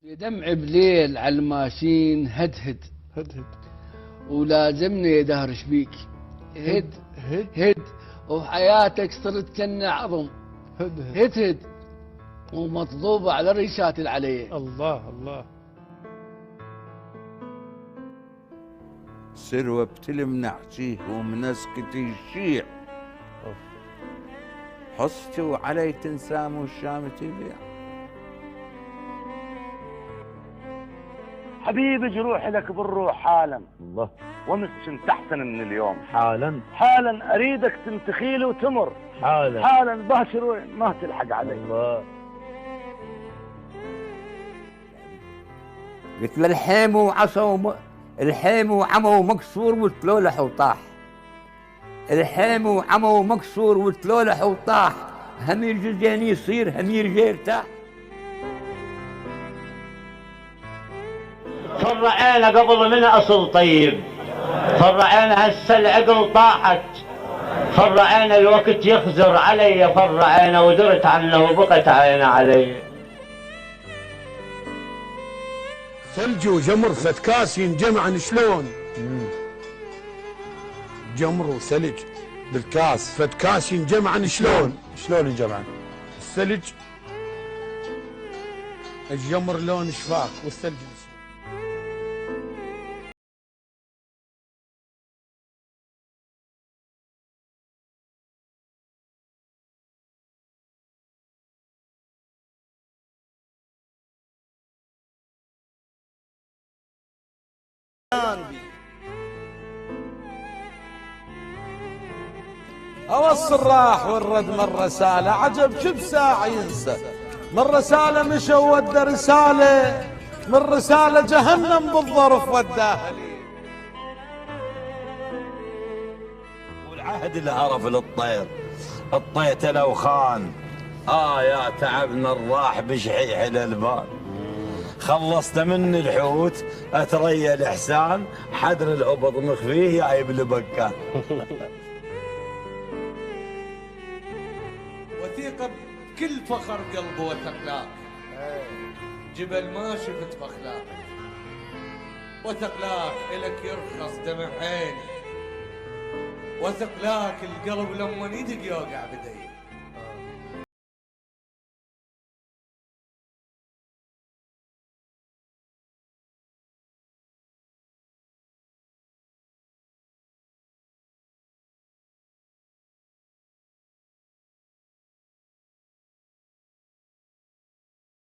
دمع بليل على الماشين هدهد هدهد ولازمني يدهرش بيك هد هد وحياتك صرت كنا عظم هدهد هدهد ومطلوبة على الريشات العليه. الله الله. سروة بتلم نحشيه ومنسكتي الشيع حصتي وعلي تنسام والشام تبيع. حبيبي جروح لك بالروح حالا الله. ومش تحسن من اليوم حالا حالا اريدك تنتخيلي وتمر حالا باشر وين ما تلحق علي. الله. قلت له الحيم وعمو مكسور وتلولح وطاح. الحيم وعمو مكسور وتلولح وطاح. همير جزياني يصير همير جيرتاح. فرعينا قبل من اصل طيب، فرعينا هسه العقل طاحت، فرعينا الوقت يخزر علي، فرعينا ودرت عنه وبقت عينه علي. ثلج وجمر ثلاث كاس ينجمعن شلون؟ جمر وثلج بالكاس ثلاث كاس ينجمعن شلون؟ شلون ينجمعن؟ الثلج الجمر لون شفاف والثلج اوصل راح والرد من رساله عجب شب ساعه ينسى من رساله مشى ودى رساله من رساله جهنم بالظرف وداها لي. والعهد الهرف للطير الطيت لو خان يا تعبنا الراح بشحيح الالبان. خلصت من الحوت اتريا الاحسان حدر العبض مخفيه جايب لبكان. وثيقة بكل فخر قلبه وثقلاك، جبل ما شفت بخلاك، وثقلاك إلك يرخص دمع عيني، وثقلاك القلب لما يدق يوقع بدي.